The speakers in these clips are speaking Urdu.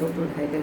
2-2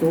2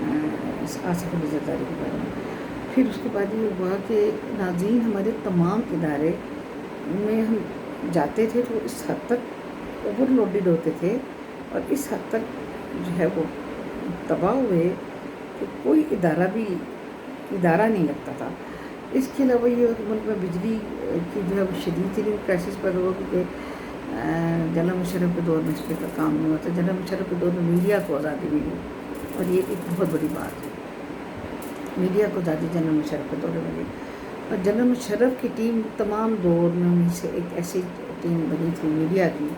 آصف علی زرداری کے بارے میں. پھر اس کے بعد یہ ہوا کہ ناظرین ہمارے تمام ادارے میں ہم جاتے تھے تو اس حد تک اوور لوڈڈ ہوتے تھے اور اس حد تک جو ہے وہ تباہ ہوئے کہ کوئی ادارہ نہیں لگتا تھا. اس کے علاوہ یہ ملک میں بجلی کی جو ہے وہ شدید ترین کرائسس پیدا ہوا کیونکہ جنرل مشرف کے دور میں اس پہ کام نہیں ہوا تھا. جنرل مشرف کے دور میں میڈیا کو آزادی ملی اور یہ ایک بہت بڑی بات ہے. میڈیا کو آزادی جنرل مشرف کے دور میں ملی اور جنرل مشرف کی ٹیم تمام دور میں انہیں سے ایک ایسی ٹیم بنی تھی میڈیا کی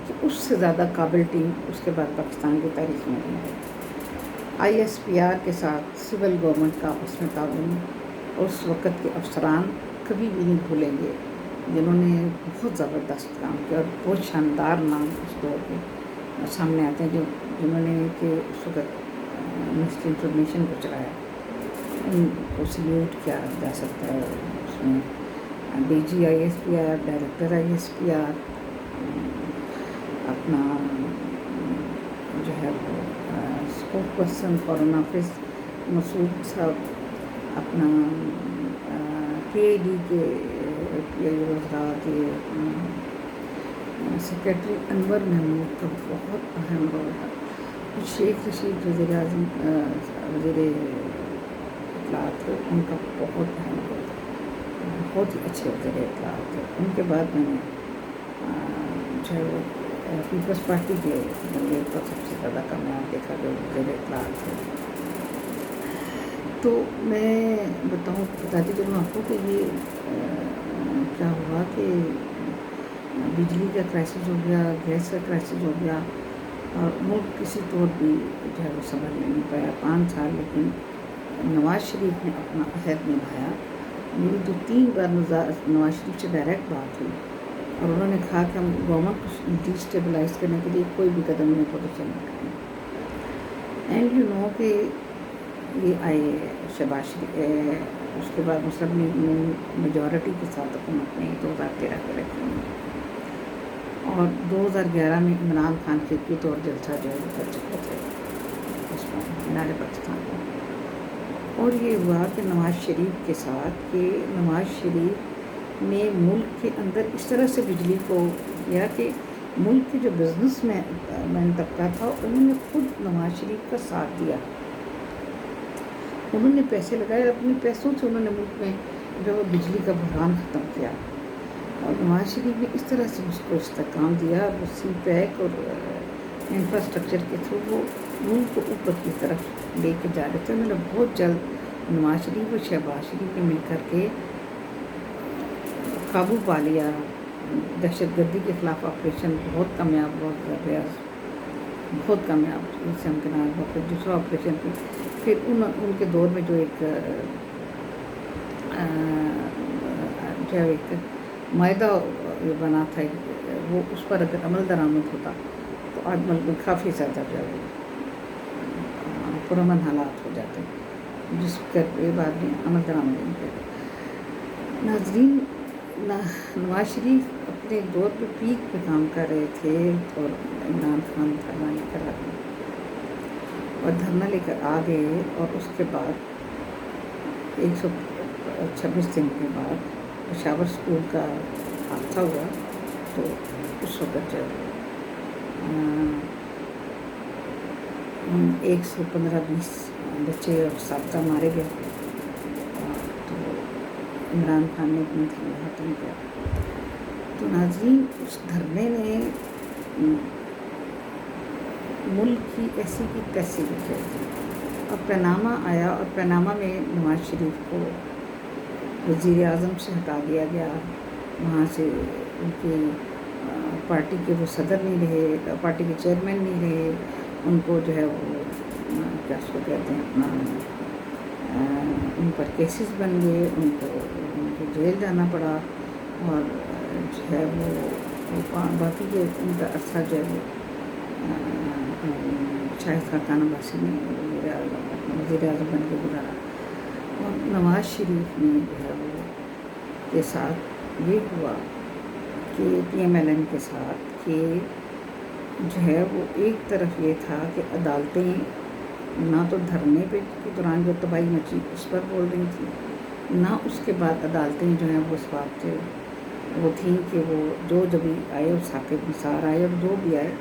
کہ اس سے زیادہ قابل ٹیم اس کے بعد پاکستان کی تاریخ میں نہیں ہے. ISPR کے ساتھ سول گورنمنٹ کا آپس میں تعاون اس وقت کے افسران کبھی بھی نہیں بھولیں گے جنہوں نے بہت زبردست کام کیا اور بہت شاندار نام اس دور کے سامنے آتے ہیں جنہوں نے کہ اس وقت مسٹر انفارمیشن کو چلایا. ان کو سلیوٹ کیا جا سکتا ہے. اس میں DG ISPR, ڈائریکٹر ISPR, اپنا جو ہے وہ اسپوک پرسن فارن آفس مسعود صاحب, اپنا KAD کے وزراء کے سیکریٹری انور محمود کا بہت اہم رول ہے. شیخ رشید وزیر اعظم وزیر اطلاعات تھے, ان کا بہت اہم رول تھا, بہت ہی اچھے وزیر اطلاعات تھے. ان کے بعد میں نے جو ہے وہ پیپلز پارٹی کے بندے کو سب سے زیادہ کامیاب دیکھا جو وزیر اطلاعات تھے. تو میں بتاتی چلوں آپ کو کہ یہ کیا ہوا کہ بجلی کا کرائسس ہو گیا, گیس کا کرائسس ہو گیا اور ملک کسی طور بھی جو ہے وہ سنبھل نہیں پایا 5 سال. لیکن نواز شریف نے اپنا عہد نبھایا. میری 2-3 بار نواز شریف سے ڈائریکٹ بات ہوئی اور انہوں نے کہا کہ ہم گورنمنٹ کو ڈی اسٹیبلائز کرنے کے لیے کوئی بھی قدم نہیں پروسیس نہیں کریں گے. اینڈ یو نو کہ یہ آئے شہباز شریف, اس کے بعد مسلم لیگ نے میجورٹی کے ساتھ حکومت میں 2013 کے الیکشن میں اور 2011 میں عمران خان کرکٹ اور جلسہ جو ہے وہ کر چکے تھے اس میں مینار پاکستان میں. اور یہ ہوا کہ نواز شریف کے ساتھ کہ نواز شریف نے ملک کے اندر اس طرح سے بجلی کو کیا کہ ملک کے جو بزنس مین طبقہ تھا انہوں نے خود نواز شریف کا ساتھ دیا. انہوں نے پیسے لگائے, اپنے پیسوں سے انہوں نے ملک میں جو بجلی کا بحران ختم کیا اور نواز شریف نے اس طرح سے اس کو استحکام دیا. وہ CPEC اور انفراسٹرکچر کے تھرو وہ ملک کو اوپر کی طرف لے کے جا رہے تھے. انہوں نے بہت جلد نواز شریف اور شہباز شریف نے مل کر کے قابو پا لیا. دہشت گردی کے خلاف آپریشن بہت کامیاب ہوا, بہت کامیاب سے امکنار ہوا. پھر دوسرا آپریشن پھر ان کے دور میں جو ایک معاہدہ بنا تھا وہ اس پر اگر عمل درآمد ہوتا تو آج ملک میں کافی زیادہ جو ہے پرامن حالات ہو جاتے جس پر یہ بات میں عمل درآمد نہیں کیا. ناظرین, نواز شریف اپنے دور پہ پیک پہ کام کر رہے تھے اور عمران خان دھرنا لے کر آ گئے اور دھرنا لے کر آ گئے اور اس کے بعد 126 دن کے بعد پشاور اسکول کا حادثہ ہوا. تو اس وقت جب 115-20 بچے اور اساتذہ مارے گئے تو عمران خان نے اپنے دھرنا ختم کیا. تو ناظرین, اس دھرنے نے ملک کی ایسی کی تیسی بکھیر دی اور پیناما آیا اور پیناما میں نواز شریف کو وزیر اعظم سے ہٹا دیا گیا. وہاں سے ان کی پارٹی کے وہ صدر نہیں رہے, پارٹی کے چیئرمین نہیں رہے. ان کو جو ہے وہ کیا اس کو کہتے ہیں اپنا ان پر کیسز بن گئے, ان کو جیل جانا پڑا اور جو ہے وہ باقی کے ان کا عرصہ جو ہے وہ شاہد خاقان عباسی نے وزیر اعظم بن کے گزارا. اور نواز شریف نے جو ہے وہ کے ساتھ یہ ہوا کہ PMLN کے ساتھ کہ جو ہے وہ ایک طرف یہ تھا کہ عدالتیں نہ تو دھرنے پہ کے دوران جو تباہی مچی اس پر بول رہی تھیں، نہ اس کے بعد عدالتیں جو ہیں وہ اس بات سے وہ تھیں کہ وہ جو بھی آئے اور ثاقب نثار آئے اور جو بھی آئے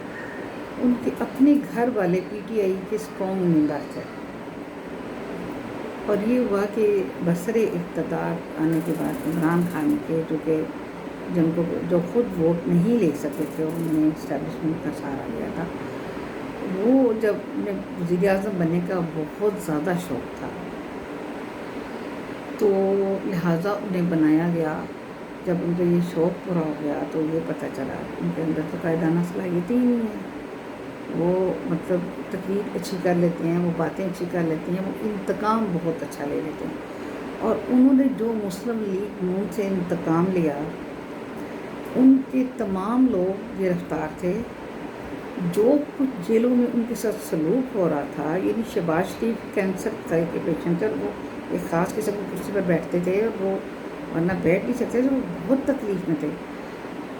ان کے اپنے گھر والے پی ٹی آئی کے اسٹرانگ ممبر تھے. اور یہ ہوا کہ بسر اقتدار آنے کے بعد عمران خان کے جن کو جو خود ووٹ نہیں لے سکے تھے، انہوں نے اسٹیبلشمنٹ کا سہارا لیا تھا. وہ جب انہیں وزیر اعظم بننے کا بہت زیادہ شوق تھا تو لہٰذا انہیں بنایا گیا. جب ان کا یہ شوق پورا ہو گیا تو یہ پتہ چلا ان کے اندر تو قائدانہ صلاحیتیں ہی نہیں ہیں. وہ مطلب تقریر اچھی کر لیتے ہیں، وہ باتیں اچھی کر لیتے ہیں، وہ انتقام بہت اچھا لے لیتے ہیں. اور انہوں نے جو مسلم لیگ نون سے انتقام لیا، ان کے تمام لوگ گرفتار تھے. جو کچھ جیلوں میں ان کے ساتھ سلوک ہو رہا تھا، یعنی شہباز شریف کینسر کے پیشنٹ تھے، وہ ایک خاص قسم کی کرسی پر بیٹھتے تھے اور وہ ورنہ بیٹھ نہیں سکتے تھے، وہ بہت تکلیف میں تھے.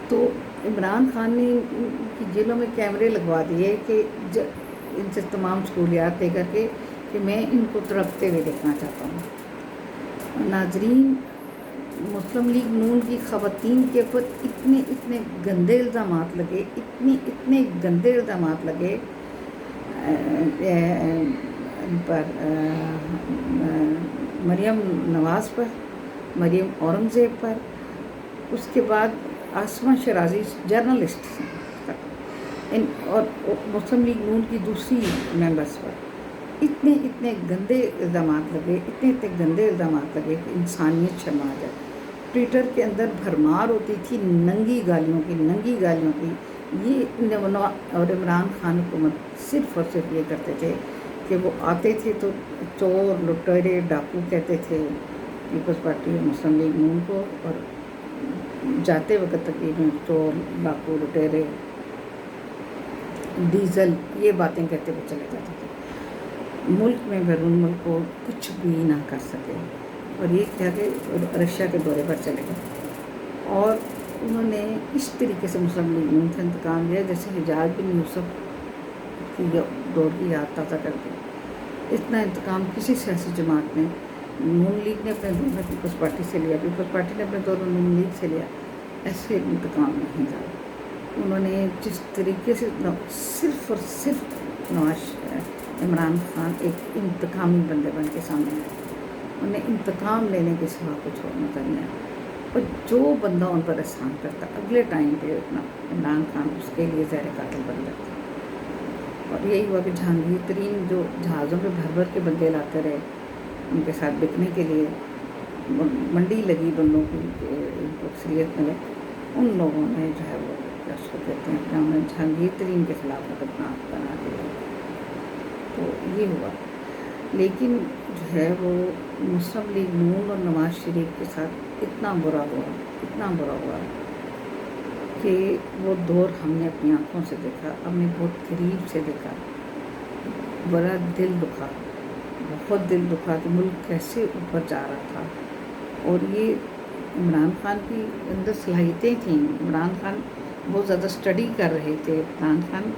تو عمران خان نے ان کی جیلوں میں کیمرے لگوا دیے کہ ان سے تمام سہولیات دے کر کے کہ میں ان کو تڑپتے ہوئے دیکھنا چاہتا ہوں. ناظرین، مسلم لیگ نون کی خواتین کے اوپر اتنے گندے الزامات لگے، اتنے گندے الزامات لگے ان پر، مریم نواز پر، مریم اورنگزیب پر، اس کے بعد آسمہ شرازی جرنلسٹ اور مسلم لیگ نون کی دوسری ممبرس پر اتنے گندے الزامات لگے، اتنے گندے الزامات لگے کہ انسانیت شرما جائے. ٹویٹر کے اندر بھرمار ہوتی تھی ننگی گالیوں کی. یہ اور عمران خان حکومت صرف اور صرف یہ کرتے تھے کہ وہ آتے تھے تو چور لٹیرے ڈاکو کہتے تھے پیپلز پارٹی اور مسلم لیگ نون کو، اور جاتے وقت تقریباً چور ڈاکو لٹیرے ڈیزل یہ باتیں کہتے ہوئے چلے جاتے تھے. ملک میں بیرون ملک کو کچھ بھی نہ کر سکے. اور یہ کیا کہ رشیا کے دورے پر چلے گئے اور انہوں نے اس طریقے سے مسلم لیگ نون سے انتقام لیا جیسے حجاج بن یوسف کی دور کی یاد تازہ کر کے. اتنا انتقام کسی سیاسی جماعت نے، نون لیگ نے اپنے دور میں پیپلز پارٹی سے لیا، پیپلز پارٹی نے اپنے دور میں نون لیگ سے لیا، ایسے انتقام نہیں تھا. انہوں نے جس طریقے سے صرف اور صرف عمران خان ایک انتقامی بندے بن کے سامنے آئے. انہیں انتقام لینے کے سوا کچھ اور نظر نہیں آیا. اور جو بندہ ان پر احسان کرتا اگلے ٹائم پہ اتنا عمران خان اس کے لیے زہر قاتل بن جاتا. اور یہی ہوا کہ جہانگیر ترین جو جہازوں پہ بھر کے بندے لاتے رہے ان کے ساتھ بکنے کے لیے، منڈی لگی بندوں کی ان کو اکثریت ملے، ان لوگوں نے جو ہے وہ اس کو کہتے ہیں کہ انہوں نے جہانگیر ترین کے خلاف مقدمہ بنا دیا. تو یہ ہوا. لیکن جو ہے وہ مسلم لیگ نون اور نواز شریف کے ساتھ اتنا برا ہوا کہ وہ دور ہم نے اپنی آنکھوں سے دیکھا، ہم نے بہت قریب سے دیکھا. بڑا بہت دل دکھا کہ ملک کیسے اوپر جا رہا تھا. اور یہ عمران خان کی اندر صلاحیتیں تھیں. عمران خان بہت زیادہ اسٹڈی کر رہے تھے، عمران خان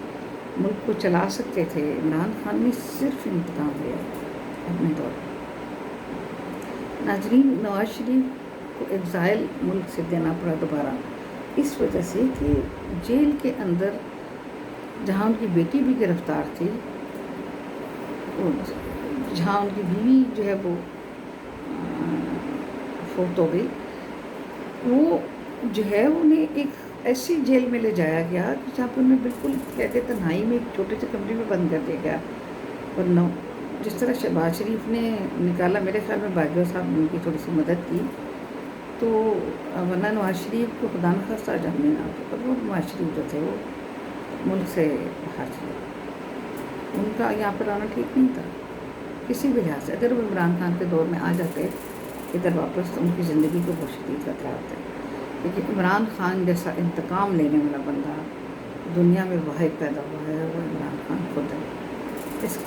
ملک کو چلا سکتے تھے. عمران خان نے صرف انتقام لیا اپنے دور پر. ناظرین، نواز شریف کو ایگزائل ملک سے دینا پڑا دوبارہ اس وجہ سے کہ جیل کے اندر جہاں ان کی بیٹی بھی گرفتار تھی، جہاں ان کی بیوی جو ہے وہ فوت ہو گئی، وہ جو ہے انہیں ایک ایسی جیل میں لے جایا گیا کہ جہاں پر انہیں بالکل کہتے تنہائی میں ایک چھوٹے سے کمرے میں بند کر دیا گیا. ورنہ جس طرح شہباز شریف نے نکالا، میرے خیال میں باجوہ صاحب نے ان کی تھوڑی سی مدد کی، تو ورنہ نواز شریف کو خدا نخواستہ جان میں نہ آتا. پر وہ نواز شریف جو تھے وہ ملک سے باہر تھے، ان کا یہاں پر آنا ٹھیک نہیں تھا کسی بھی لحاظ سے. اگر وہ عمران خان کے دور میں آ جاتے ادھر واپس تو ان کی زندگی کو بہت شدید خطرہ ہوتا ہے. لیکن عمران خان جیسا انتقام لینے والا بندہ دنیا میں واحد پیدا ہوا ہے، وہ عمران خان خود ہے.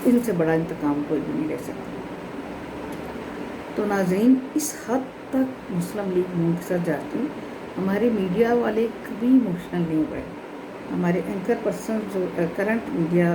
ان سے بڑا انتقام کوئی بھی نہیں لے سکتا. تو ناظرین، اس حد تک مسلم لیگ نون کے ساتھ جاتی ہمارے میڈیا والے کبھی ایموشنل نہیں ہوئے. ہمارے اینکر پرسن جو کرنٹ میڈیا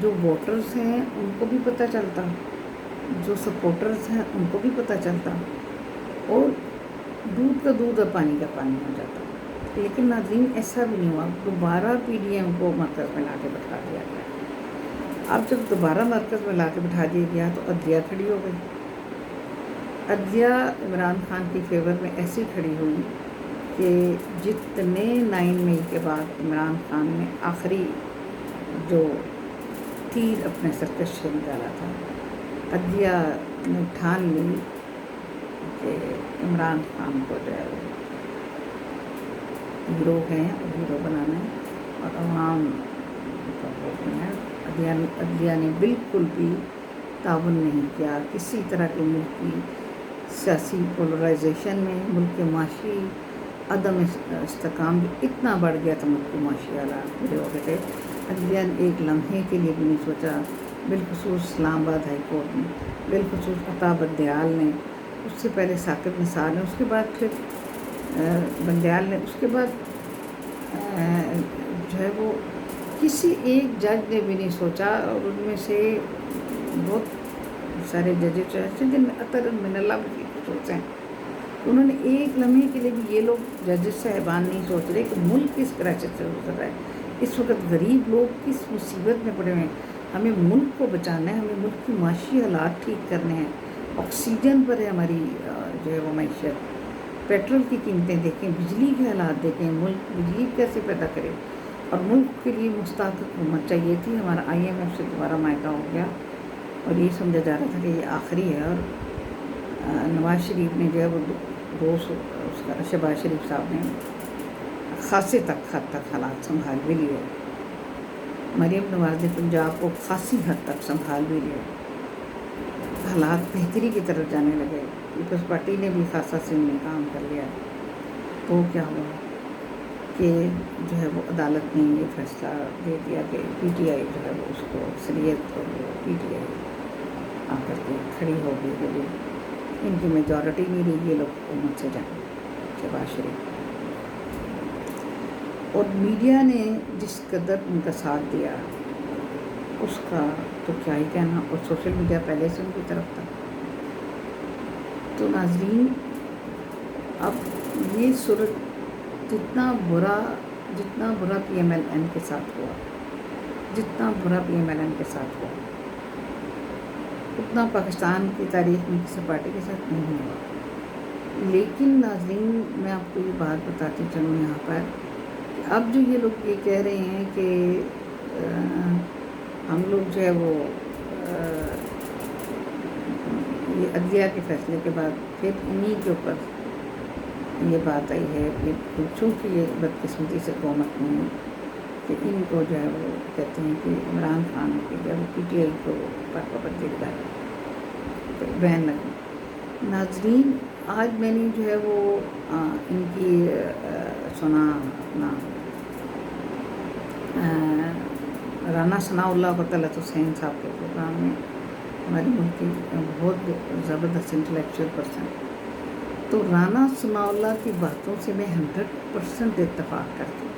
جو ووٹرز ہیں ان کو بھی پتہ چلتا، جو سپورٹرز ہیں ان کو بھی پتہ چلتا، اور دودھ کا دودھ اور پانی کا پانی ہو جاتا۔ لیکن ناظرین ایسا بھی نہیں ہوا، دوبارہ پی ڈی ایم کو مرکز میں لا کے بٹھا دیا گیا۔ اب جب دوبارہ مرکز میں لا کے بٹھا دیا گیا تو عدلیہ کھڑی ہو گئی۔ عدلیہ عمران خان کی فیور میں ایسی کھڑی ہوئی کہ جتنے 9 مئی کے بعد عمران خان نے آخری جو تیر اپنے سرکش سے نکالا تھا، عدلیہ نے ٹھان لی کہ عمران خان کو جو ہے ہیرو ہیں اور ہیرو بنانا ہے اور عوام کا ووٹ میں ہے۔ عدلیہ نے بالکل بھی تعاون نہیں کیا کسی طرح کے ملک کی سیاسی پولرائزیشن میں۔ ملک کے معاشی عدم استحکام اتنا بڑھ گیا تھا، ملک کے معاشی حالات برے ہو گئے تھے، عدلیہ نے ایک لمحے کے لیے بھی نہیں سوچا۔ بالخصوص اسلام آباد ہائی کورٹ نے، بالخصوص عطا بندیال نے، اس سے پہلے ثاقب نثار نے، اس کے بعد پھر بندیال نے، اس کے بعد جو ہے وہ کسی ایک جج نے بھی نہیں سوچا، اور ان میں سے بہت سارے ججز ایسے جن میں اطہر من اللہ بھی سوچتے ہیں، انہوں نے ایک لمحے کے لیے بھی، یہ لوگ ججز صاحبان نہیں سوچ رہے کہ ملک کس کرائسس سے گزر رہا ہے، اس وقت غریب لوگ کس مصیبت میں پڑے ہوئے ہیں، ہمیں ملک کو بچانا ہے، ہمیں ملک کی معاشی حالات ٹھیک کرنے ہیں۔ آکسیجن پر ہے ہماری جو ہے وہ معیشت، پیٹرول کی قیمتیں دیکھیں، بجلی کے حالات دیکھیں، ملک بجلی کیسے پیدا کرے، اور ملک کے لیے مستحق حکومت چاہیے تھی۔ ہمارا IMF سے دوبارہ معاہدہ ہو گیا اور یہ سمجھا جا رہا تھا کہ یہ آخری ہے، اور نواز شریف نے جو ہے وہ اس کا شہباز شریف صاحب نے خاصے حد تک حالات سنبھال بھی لیے، مریم نواز نے پنجاب کو خاصی حد تک سنبھال بھی لیے، حالات بہتری کی طرف جانے لگے، پیپلز پارٹی نے بھی خاصا سن میں کام کر لیا۔ تو کیا ہوا کہ جو ہے وہ عدالت نے یہ فیصلہ دے دیا کہ PTI جو ہے وہ اس کو اکثریت، اور PTI آ کر کے کھڑی ہو گئی کہ ان کی میجورٹی نہیں رہی، یہ لوگ حکومت سے جائیں، شہباز شریف۔ اور میڈیا نے جس قدر ان کا ساتھ دیا اس کا تو کیا ہی کہنا، اور سوشل میڈیا پہلے سے ان کی طرف تھا۔ تو ناظرین اب یہ صورت جتنا برا PMLN کے ساتھ ہوا، جتنا برا PMLN کے ساتھ ہوا، اتنا پاکستان کی تاریخ میں کسی پارٹی کے ساتھ نہیں ہوا۔ لیکن ناظرین میں آپ کو یہ بات بتاتی چلوں یہاں پر کہ اب جو یہ لوگ یہ کہہ رہے ہیں کہ ہم لوگ جو ہے وہ یہ عدلیہ کے فیصلے کے بعد پھر انہی کے اوپر یہ بات آئی ہے کہ چونکہ یہ بدقسمتی سے حکومت میں کہ ان کو جو ہے وہ کہتے ہیں کہ عمران خان کی جو ہے وہ PTI کو پر پابندی لگائے، بین لگے۔ ناظرین آج میں نے جو ہے وہ ان کی سنا اپنا رانا ثناء اللہ بطلت حسین صاحب کے پروگرام میں، ہماری ملک کی بہت زبردست انٹلیکچوئل پرسن، تو رانا ثناء اللہ کی باتوں سے میں 100% اتفاق کرتی ہوں۔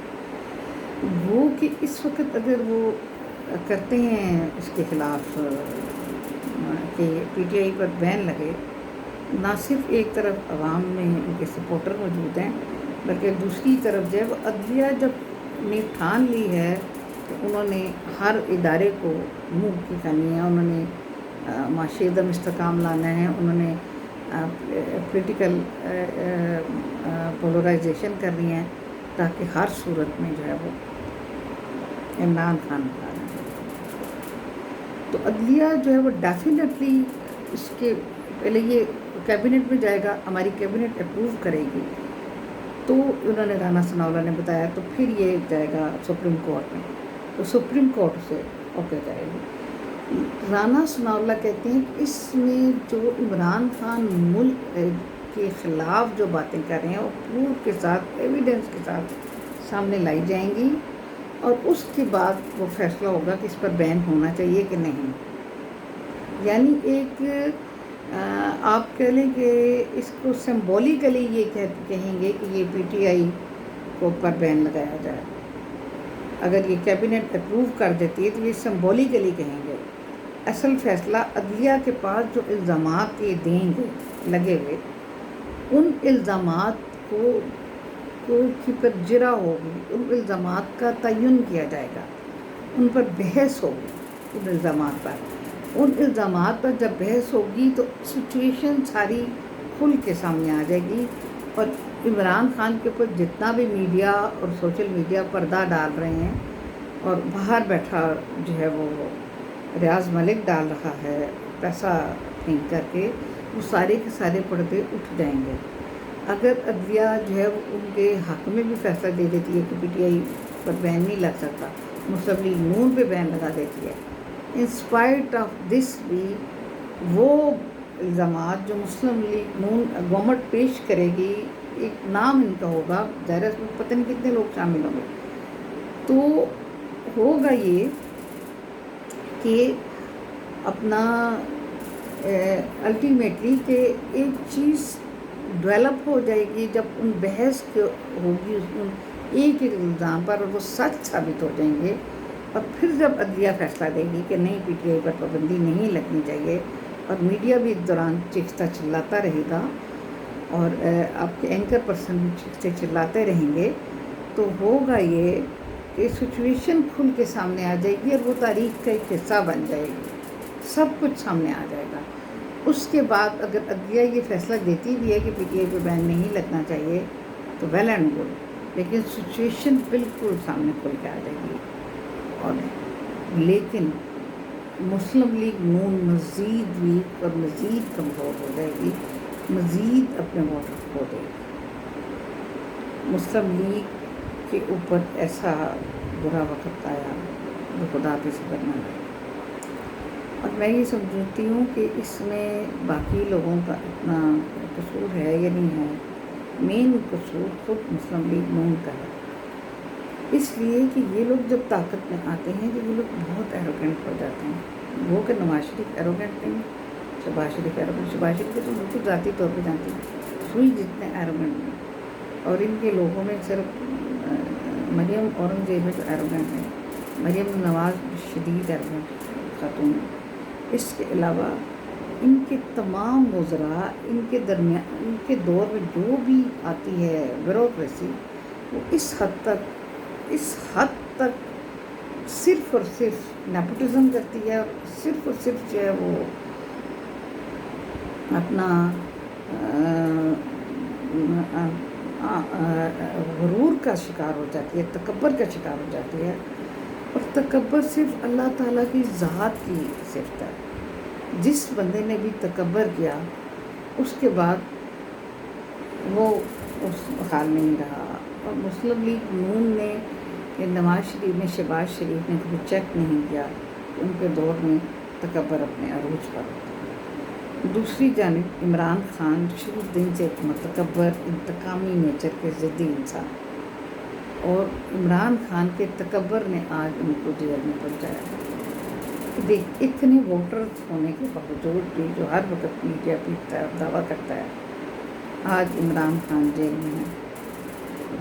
وہ کہ اس وقت اگر وہ کرتے ہیں اس کے خلاف کہ PTI پر بین لگے، نہ صرف ایک طرف عوام میں ان کے سپورٹر موجود ہیں، بلکہ دوسری طرف جو ہے وہ عدلیہ جب نے ٹھان لی ہے کہ انہوں نے ہر ادارے کو منہ کی کرنی ہے، انہوں نے معاشی عدم استحکام لانا ہے، انہوں نے پولیٹیکل پولرائزیشن کرنی ہے، تاکہ ہر صورت میں جو ہے وہ عمران خان نکالیں۔ تو عدلیہ جو ہے وہ ڈیفینیٹلی اس کے پہلے یہ کیبنٹ میں جائے گا، ہماری کیبنٹ اپروو کرے گی، تو انہوں نے رانا ثناء اللہ نے بتایا، تو پھر یہ جائے گا سپریم کورٹ میں، تو سپریم کورٹ سے اوکے جائے گی۔ رانا ثناء اللہ کہتے ہیں کہ اس میں جو عمران خان ملک کے خلاف جو باتیں کر رہے ہیں وہ پروف کے ساتھ، ایویڈنس کے ساتھ سامنے لائی جائیں گی، اور اس کے بعد وہ فیصلہ ہوگا کہ اس پر بین ہونا چاہیے کہ نہیں۔ یعنی ایک آپ کہہ لیں کہ اس کو سمبولیکلی یہ کہیں گے کہ یہ PTI کو پر بین لگایا جائے۔ اگر یہ کیبنٹ اپروو کر دیتی ہے تو یہ سمبولیکلی کہیں گے، اصل فیصلہ عدلیہ کے پاس جو الزامات یہ دیں گے لگے ہوئے، ان الزامات کو کی پر جرا ہوگی، ان الزامات کا تعین کیا جائے گا، ان پر بحث ہوگی، ان الزامات پر جب بحث ہوگی تو سچویشن ساری کھل کے سامنے آ جائے گی، اور عمران خان کے اوپر جتنا بھی میڈیا اور سوشل میڈیا پردہ ڈال رہے ہیں، اور باہر بیٹھا جو ہے وہ ریاض ملک ڈال رہا ہے پیسہ پھینک کر کے، وہ سارے کے سارے پردے اٹھ جائیں گے۔ اگر عدلیہ جو ہے وہ ان کے حق میں بھی فیصلہ دے دیتی ہے کہ پی ٹی آئی پر بین نہیں لگ سکتا، مسلم لیگ نون پہ بین لگا دیتی ہے، انسپائٹ آف دس بھی وہ الزامات جو مسلم لیگ نون گورنمنٹ پیش کرے گی، ایک نام ان کا ہوگا، ظاہر ہے اس میں پتہ نہیں کتنے لوگ شامل ہوں گے، تو ہوگا یہ کہ اپنا الٹیمیٹلی کہ ایک چیز ڈیولپ ہو جائے گی جب ان بحث ہوگی ان ایک الزام پر، اور وہ سچ ثابت ہو جائیں گے، اور پھر جب عدلیہ فیصلہ دے گی کہ نہیں پی ٹی آئی پر پابندی نہیں لگنی چاہیے، اور میڈیا بھی اس دوران چیختا چلاتا رہے گا، اور آپ کے اینکر پرسن بھی چیختے چلاتے رہیں گے، تو ہوگا یہ کہ سچویشن کھل کے سامنے آ جائے گی، اور وہ تاریخ کا ایک حصہ بن جائے گی، سب کچھ سامنے آ جائے گا۔ اس کے بعد اگر عدلیہ یہ فیصلہ دیتی بھی ہے کہ پی ٹی آئی پہ بین نہیں لگنا چاہیے تو ویل اینڈ گڈ، لیکن سچویشن بالکل سامنے کھل کے آ جائے گی، اور لیکن مسلم لیگ نون مزید ویک اور مزید کمزور ہو جائے گی، مزید اپنے ووٹر کھو دے گی۔ مسلم لیگ کے اوپر ایسا برا وقت آیا جو خدا پہ صبر نہ آئے، اور میں یہ سمجھتی ہوں کہ اس میں باقی لوگوں کا اتنا قصور ہے یا نہیں ہے، مین قصور خود مسلم لیگ نون کا ہے، اس لیے کہ یہ لوگ جب طاقت میں آتے ہیں تو یہ لوگ بہت ایروگنٹ ہو جاتے ہیں۔ وہ کہ نواز شریف ایروگنٹ نہیں، شہباز شریف ایروگنٹ، شہباز شریف کو تو بالکل ذاتی طور پہ جانتی ہیں، سوئی جتنے ایروگنٹ ہیں، اور ان کے لوگوں میں صرف مریم اورنگزیب جو ایروگنٹ ہے، مریم نواز شدید ایروگنٹ خاتون ہے، اس کے علاوہ ان کے تمام وزراء، ان کے درمیان ان کے دور میں جو بھی آتی ہے بیوروکریسی، وہ اس حد تک صرف اور صرف نیپوٹزم کرتی ہے، اور صرف جو ہے وہ اپنا غرور کا شکار ہو جاتی ہے، تکبر کا شکار ہو جاتی ہے، اور تکبر صرف اللہ تعالیٰ کی ذات کی صفت ہے۔ جس بندے نے بھی تکبر کیا اس کے بعد وہ اس حال میں نہیں رہا، اور مسلم لیگ نون نے نواز شریف نے، شہباز شریف نے کبھی چیک نہیں کیا کہ ان کے دور میں تکبر اپنے عروج پر ہوتا۔ دوسری جانب عمران خان شروع دن سے ایک متکبر، انتقامی نیچر کے ضدی انسان، اور عمران خان کے تکبر نے آج ان کو جیل میں پہنچایا۔ دیکھ، اتنے ووٹرز ہونے کے باوجود بھی جو ہر وقت میڈیا پیٹتا ہے اور دعویٰ کرتا ہے، آج عمران خان جیل میں ہے،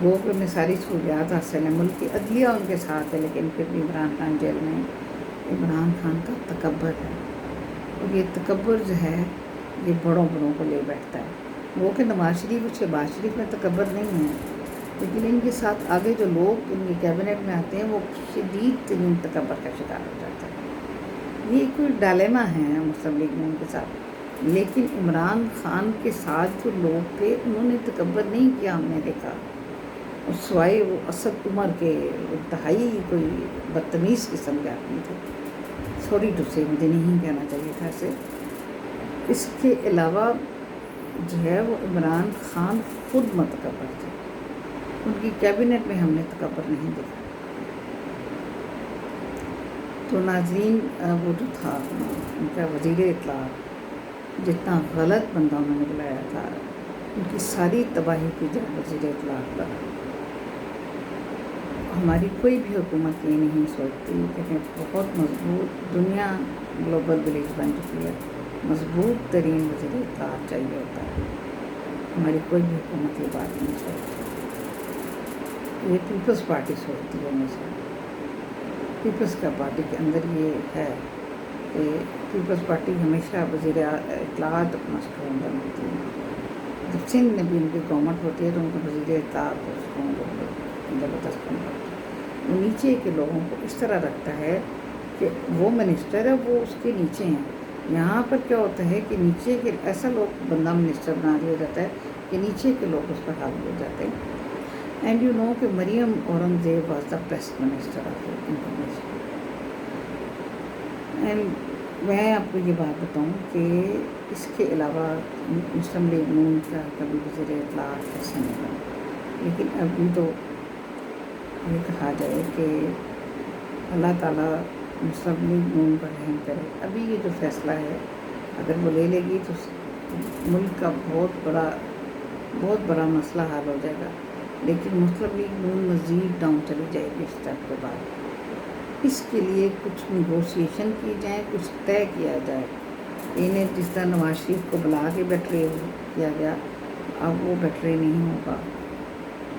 وہ کہ انہیں ساری سہولیات حاصل ہیں، ملک کی عدلیہ ان کے ساتھ ہے، لیکن پھر بھی عمران خان جیل میں ہے۔ عمران خان کا تکبر ہے، اور یہ تکبر جو ہے یہ بڑوں کو لے بیٹھتا ہے۔ وہ کہ نواز شریف اور شہباز شریف میں تکبر نہیں ہے، لیکن ان کے ساتھ آگے جو لوگ ان کے کیبنٹ میں آتے ہیں وہ شدید ترین تکبر کا شکار ہو جاتا ہے۔ یہ کوئی ڈائلیما ہے مسلم لیگ نون کے ساتھ، لیکن عمران خان کے ساتھ جو لوگ تھے انہوں نے تکبر نہیں کیا، ہم نے دیکھا، اور سوائے وہ اسد عمر کے انتہائی کوئی بدتمیز قسم کے آدمی تھے، سوری ٹو سے، مجھے نہیں کہنا چاہیے تھا اسے۔ اس کے علاوہ جو ہے وہ عمران خان خود متکبر تھے، ان کی کیبنٹ میں ہم نے تکبر نہیں دیکھا۔ تو ناظرین، وہ جو تھا ان کا وزیر اطلاعات، جتنا غلط بندہ انہوں نے بلایا تھا، ان کی ساری تباہی کی جائے وزیر اطلاعات پر۔ ہماری کوئی بھی حکومت یہ نہیں سوچتی کہ بہت مضبوط، دنیا گلوبل ولیج بن چکی ہے، مضبوط ترین وزیر اطلاعات چاہیے ہوتا ہے۔ ہماری کوئی بھی حکومت یہ بات نہیں سوچتی، یہ پیپلز پارٹی سوچتی ہے ہمیشہ۔ پیپلز کا پارٹی کے اندر یہ ہے کہ پیپلز پارٹی ہمیشہ وزیر اطلاعات اپنا اسٹرانگ بناتی ہے. جب سندھ میں بھی ان کی گورنمنٹ ہوتی ہے تو ان کو وزیر اطلاعات اسٹرانگ زبردست بنتا ہے. وہ نیچے کے لوگوں کو اس طرح رکھتا ہے کہ وہ منسٹر ہے وہ اس کے نیچے ہیں. یہاں پر کیا ہوتا ہے کہ نیچے کے ایسا لوگ بندہ منسٹر بنا دیا جاتا ہے کہ نیچے کے لوگ اس پر حاوی ہو جاتے ہیں. اینڈ یو نو کہ Maryam Aurangzeb was the best minister of information. And میں آپ کو یہ بات بتاؤں کہ اس کے علاوہ مسلم لیگ نون کا کبھی وزیر اطلاعات ایسا نہیں بنا. لیکن ابھی تو یہ کہا جائے کہ اللہ تعالیٰ مسلم لیگ نون پر رحم کرے. ابھی یہ جو فیصلہ ہے اگر وہ لے لے گی تو ملک کا بہت بڑا مسئلہ حل ہو جائے گا. لیکن مسلم لیگ نون مزید ڈاؤن چلی جائے گی اس اسٹیپ کے بعد. اس کے لیے کچھ نیگوشیشن کی جائے, کچھ طے کیا جائے. انہیں جس طرح نواز شریف کو بلا کے بیٹھے کیا گیا, اب وہ بیٹھے نہیں ہوگا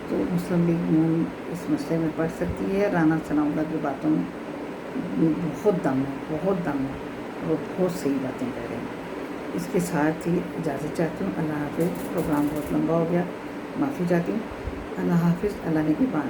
تو مسلم لیگ نون اس مسئلے میں پڑ سکتی ہے. رانا ثناءاللہ کی باتوں میں بہت دم ہے اور وہ بہت صحیح باتیں کہہ رہے ہیں. اس کے ساتھ ہی اجازت چاہتی ہوں. اللہ حافظ. پروگرام بہت لمبا ہو گیا, معافی چاہتی ہوں. اللہ حافظ. اللہ نگہبان.